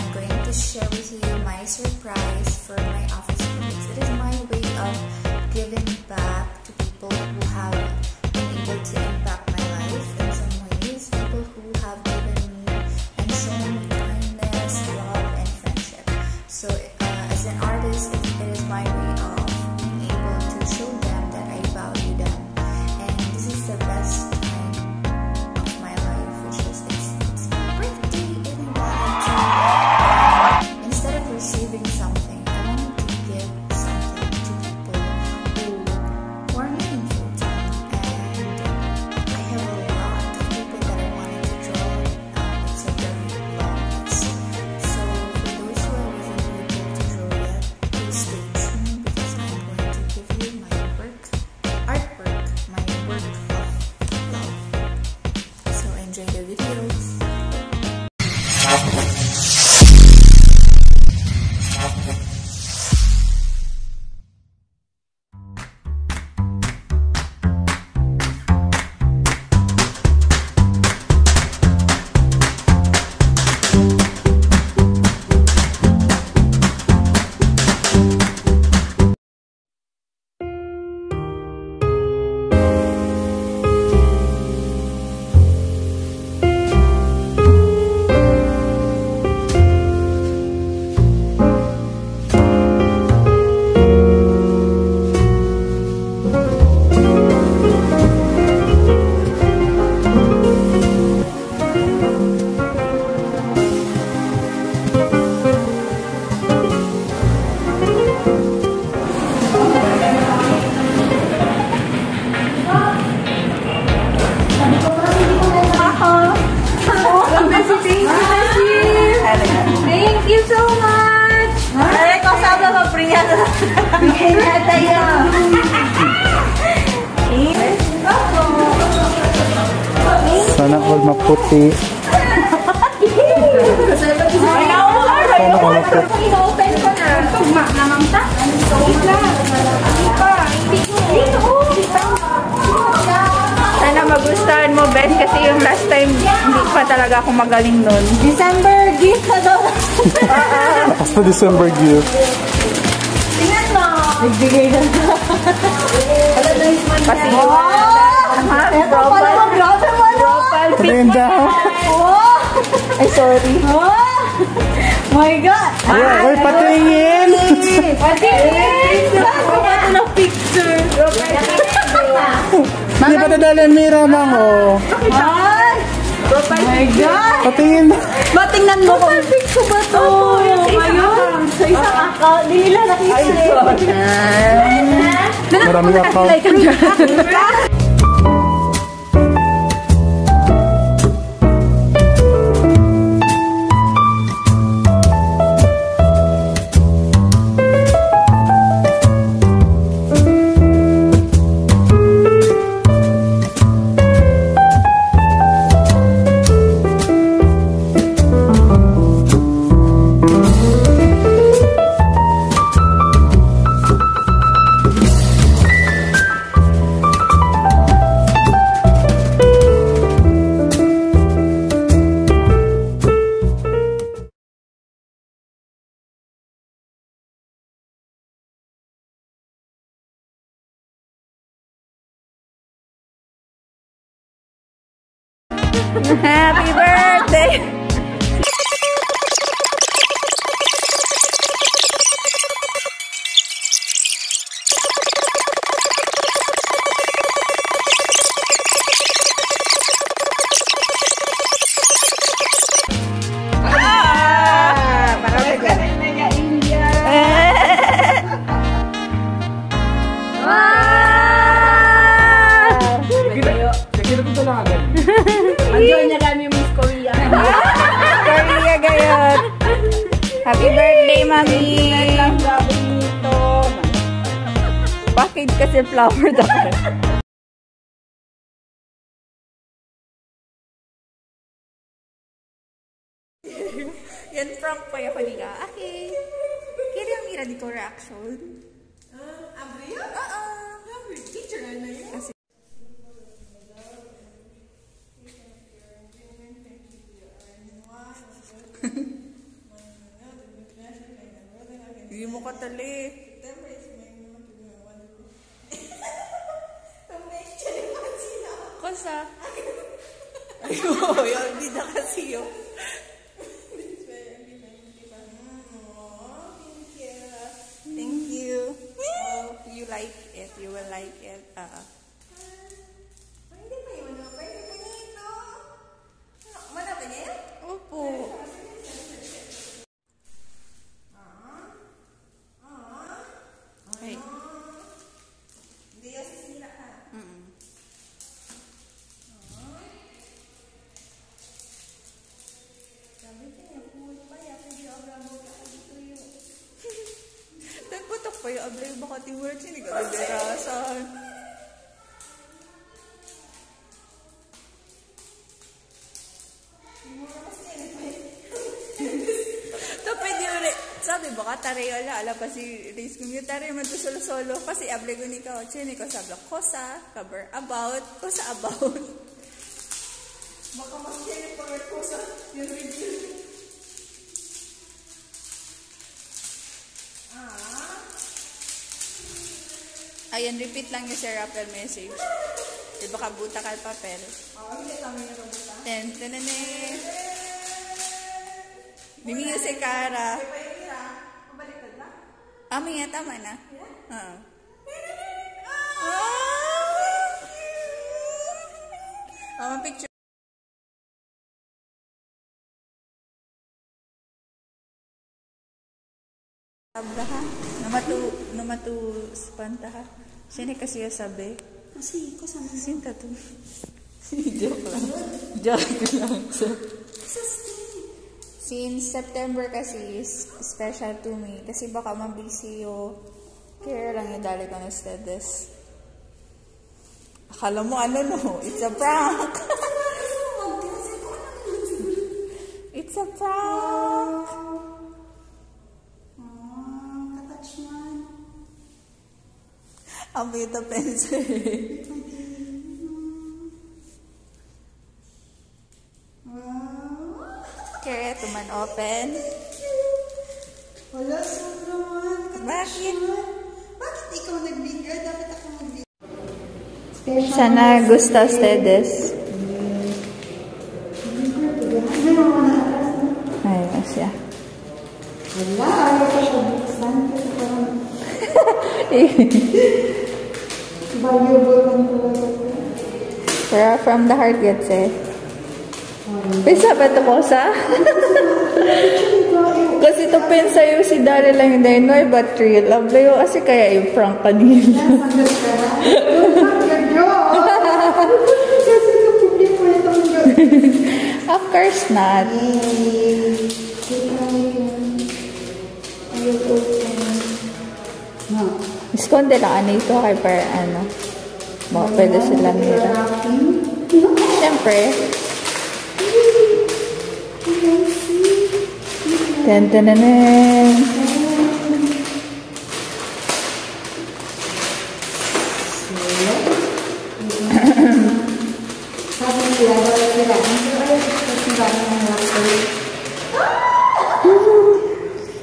I'm going to share with you my surprise for my office mates. It is my way of giving back to people who have been able to impact my life in some ways. People who have given me and shown me kindness, love, and friendship. So as an artist, it is my way of being able to show them that I value them. And this is the best time of my life, which is it's my birthday, and I wanted to, instead of receiving something, I wanted to give something to people who are meaningful to me. And I have a lot of people that I wanted to draw. It's a very long list. So for those who I wasn't able to draw yet, please stay tuned because I'm going to give you my artwork, my work of love. So enjoy the videos. Thank you so much! Ay, ko sabi mag-bring yan. Bigay na tayo. Sana all maputi. Sana all maputi. Ino-open ko na. Tugma na, mamta. Sana magustuhan mo, Ben, kasi yung last time, hindi pa talaga ako magaling nun. December gift na daw. Basta December gift. Tingnan mo. Nagbigay na. Kasi yung profile Patingin daw. ay, sorry. My God. Uy, patingin! Patingin! Ako ba ito ng picture? Hindi pa tadala Mira, Mango. Ay! My God! Patingin. Matingnan mo kung picture ba ito? Ngayon? Sa isang account. Di nila nakita. Maraming account. Happy birthday! Andiyan na kami Miss Korea. Korea gayot. Happy birthday, Mami. Bakit kasi flower dapat? Yan prank po yung kaniga. Okay. Kaya yung mira di ko reaction. Abri? Oo. Teacher na yun. Hindi mo katali. Kosa? Ayun, hindi na kasi yun. Thank you. Oh, you like it. You will like it. Opo. Hey. Nagputok pa yung ablay baka ti-words, hindi ka nagdarasan. Ito pwede yun rin. Sabi baka taray ala pa si Riz kung yung taray man to solo-solo kasi ablay ko ni ka chini ko sabi kosa, cover about, kosa about. Baka mas kaya pa kosa yung review. Ayan, repeat lang yung Sir Rappel message. Di ba kabuta ka papel? Hindi kami nabuta. Tentenene. Bimiyo si Cara. Mabaliktad ba? May tama na. Oo. Picture. Sabda ha? Namatu spanta ha? Sino kasi yung sabi? Kasi, ko sana. Sinta to. Joke lang. Joke lang. Since September kasi is special to me. Kasi baka mabisi yung kaya lang yung dali ko na status. Akala mo ano no? It's a prank! It's a prank! Amoy ito pencil. Kaya ito man open. Wala, sobrang. Bakit? Bakit ikaw nagbigay? Dapat ako magbigay. Sana gusto ustedes. Ayun siya. Wala, ayaw ko siya buksan. Kasi parang valuable man talaga. Pero from the heart gets eh. Pisa ba ito ko sa? Kasi ito pensa yung si Dari lang yung Dinoy but real. Abla yung kasi kaya yung prank kanina. Of course not. Iskonde lang ano ito kay para ano. Baka pwede sila nila. Siyempre. Tantananan. Sabi nila, wala sila.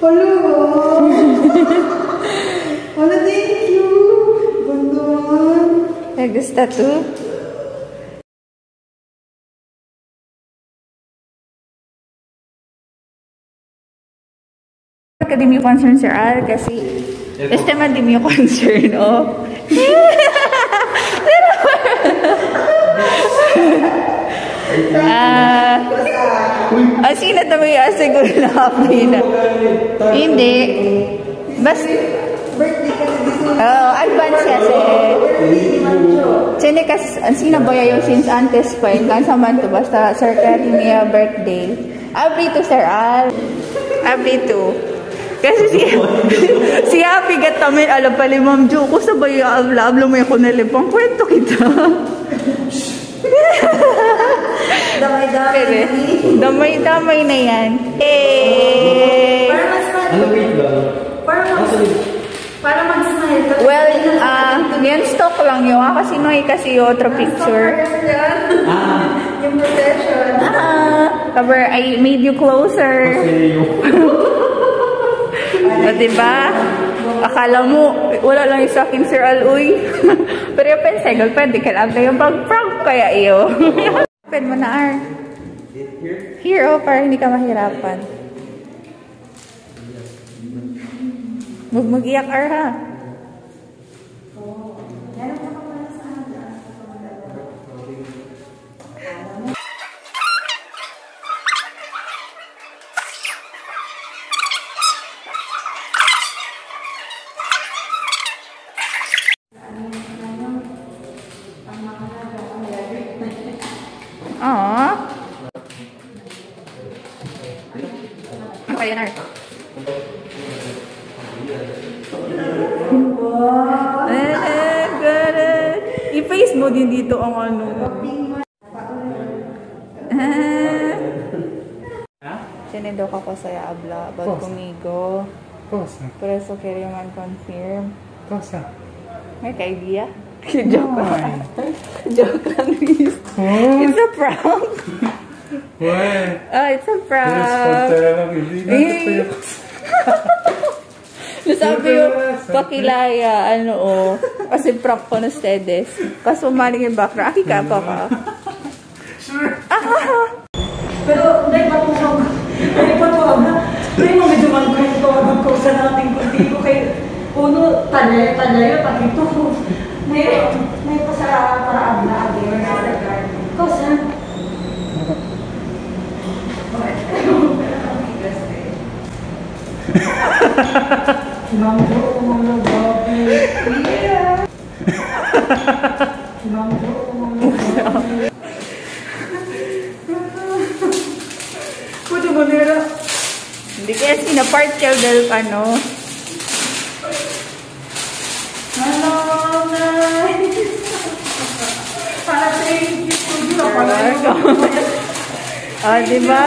Hello! Wala, thank you! Banduan! Gusto to? Di mo concern Sir Al kasi este man di mo concern oh. Sino ito may asiguro na happy na? Hindi. Bas Birthday kasi this one. advance kasi. Sino kasi, sino ba yung since antes pa yun? Kansa man to, basta Sir Karimia birthday. Abri to Sir Al. Abri to. Kasi si Happy gatamin, alam pala Ma'am Jo, ko sabay abla mo yung kunalipang kwento kita. Damay-damay. Damay-damay na yan. Eh. Para mag-smile. Well, yan stock lang yun. Kasi noy kasi yung otro picture. Yung procession. Cover, I made you closer. diba? Akala mo, wala lang yung sa akin, Sir Aloy. Pero yung pensegal, pwede ka lang yung pag-prank kaya iyo. Pwede mo na, Ar. Here, oh, para hindi ka mahirapan. Huwag mag-iyak, Ar, ha? Aww. Kaya na. I-face mo din dito ang ano. Sinido ka ko sa abla about kumigo. Cosa? Pero so kaya man confirm. Cosa? May ka-idea? Joke lang. Joke lang, please. It's a prank. What? Oh, it's a prank. Nasabi yung pakilaya, ano oh. Kasi prank ko na stedes. Kasi umaling yung background. Aki ka pa ka. Sure. Pero, may patuwag. May mga duman ko yung tawag ko sa nating kunti ko kay Uno, tanay yun, pakito. May pasara para abla again sa regard. Kosa? Manggo, mga babi. Yeah. Manggo, mga babi. Puto manera. Hindi kaya sinapart ka dahil ano. Hello, nice. Para sa yung studio. Ah, diba?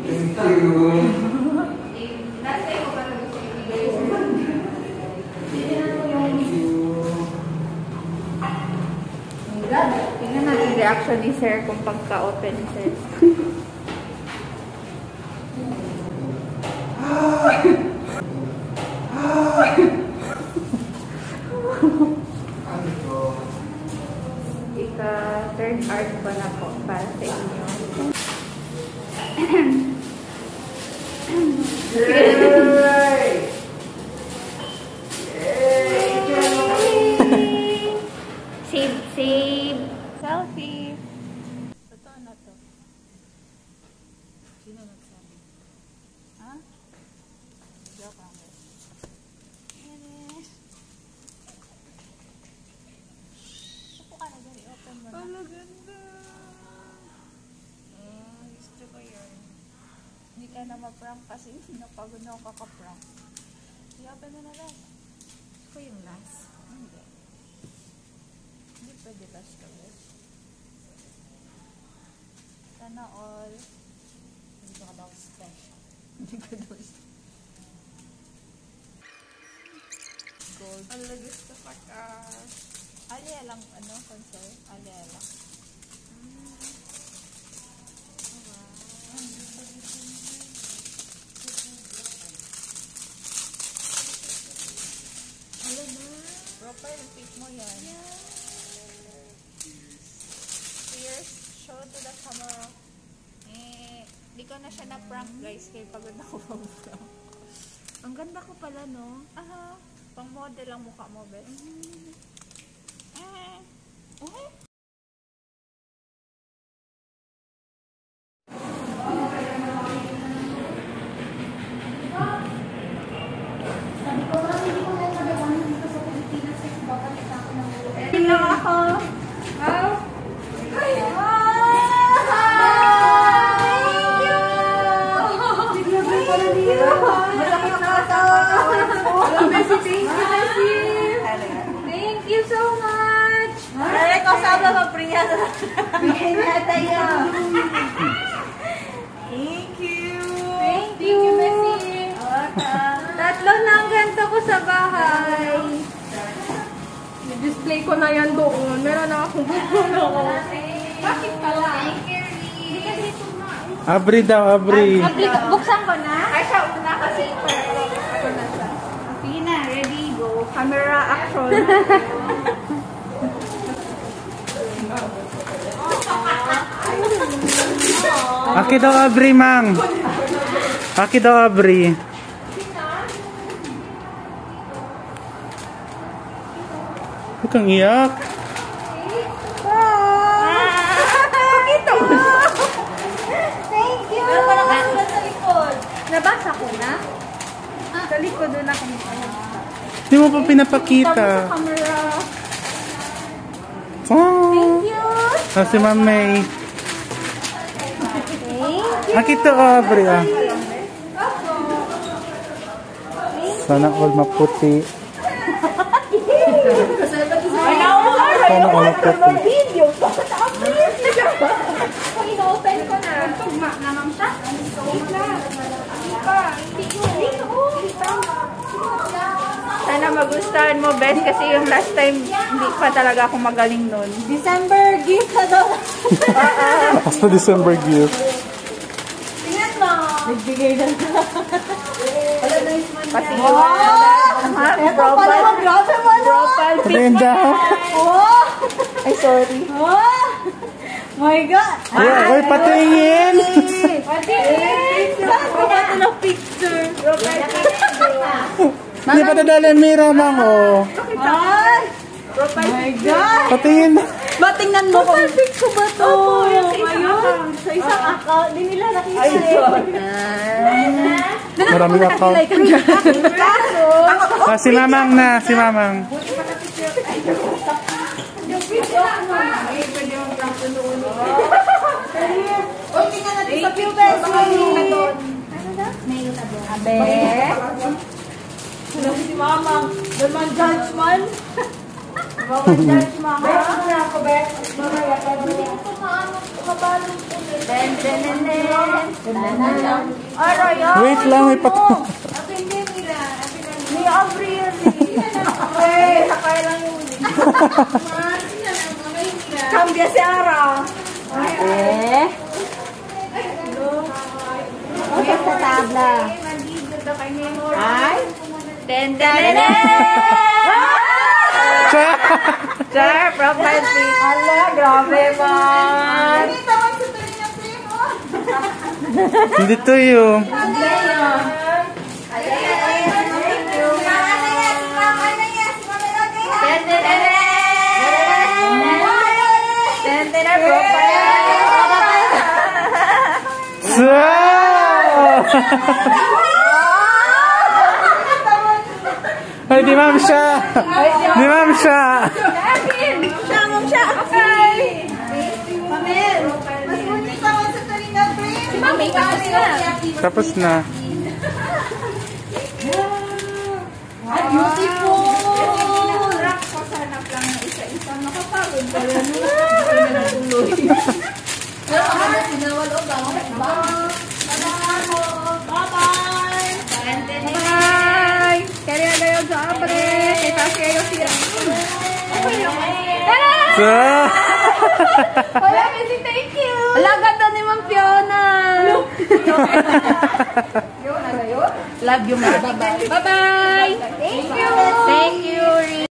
Thank you. Tingnan natin reaction ni Sir kung pagka-open, Sir. Third art ko na po para sa inyo. Save. Selfie. Totoo na to. Sino nagsabi? Ha? Joke lang. Supo ka na dyan. I-open mo na. Ang ganda. Gusto ko yun. Hindi ka na ma-prank kasi napagod na ako kakaprank. I-open mo na lang. Gusto ko yung last. Hindi. Hindi pwede last ka ba? Sana all. Hindi ko ka daw special. Hindi ko daw gold. Ala, gusto pa ka. Alya lang, ano, concern? Alya lang. Ala na. Profile pic mo yan. Cheers. Show to the camera. Di ko na siya na-prank, guys. Kaya pagod na ako pang-prank. Ang ganda ko pala, no? Aha. Pang-model ang mukha mo, best. Lang ako. Wow. Thank you so much. Ay, ko sa ba priya. Bigay na tayo. Thank you. Thank you, Messi. Tatlo ng ganito. ako sa bahay. Display ko na yan doon. Meron na akong bubuno ko. Bakit pala? Hindi kasi ito na. Abri daw, abri. Buksan ko na? Ay, siya una kasi ako na siya. Sige na, ready, go. Camera action. Aki daw, abri, mang. Aki daw, abri. Huwag kang iyak. Pakita mo. Thank you. Pero parang kasulat sa likod. Nabasa ko na? Sa likod doon ako. Hindi mo pa pinapakita. Camera. Oh. Thank you. Ah, si Ma'am May. Thank you. Aki to, abri, ah. Sana all maputi. Sana all maputi. Video. Kung ino-open ko na. Tugma na, ma'am siya. Sana magustuhan mo, best, kasi yung last time, hindi pa talaga ako magaling nun. December gift na daw. Basta December gift. Tingnan mo. Nagbigay na. Kasi yung Ito pala mo, grabe mo na. profile pic. Patingin daw. Oh! Ay, sorry. Oh! My God! Uy, patingin! Saan ba ito ng picture? Hindi pa dadali mira, mang, oh. Ay! My God! Patingin. Batingnan mo kung picture ba ito? Opo, yung sa isang account. Di nila nakita Maraming account. Ah, si Mamang na, si Mamang. Thank you, Bessie! Abe? Ano si Mamang? Doon man judge man? Bawal judge man, ha? Bek, na ako, Bek. Mamaya, hindi ko mabalong ko. Den, den, den, den. Aray, Wait lang, may pat... Ni Avril. Okay, sakay lang yung Cambia si Ara. Eh? Okay, sa tabla. Ay? Den, den, den, den. Char, profile pic. Ala, grabe man. Hindi to yung... Den, den, den, den. Den, den, den, profile. So! Ay, di ma'am siya! Di ma'am siya! Siya, ma'am siya. Okay. Pamel, mas muna sa mga sa talinga, friend. Si Mami, tapos na. Tapos na. Ay, beautiful. Pasanap lang na isa-isa. Nakapagod pa yan. Hindi na natuloy. Pero ako na sinawal o ba? Bye-bye. Den, den, den. Bye. Kaya kayo sa abre. Kita kayo siya. So! Wala, Messi, thank you. Wala, ganda ni Ma'am Fiona. Love you, ma. Bye-bye. Thank you. Thank you.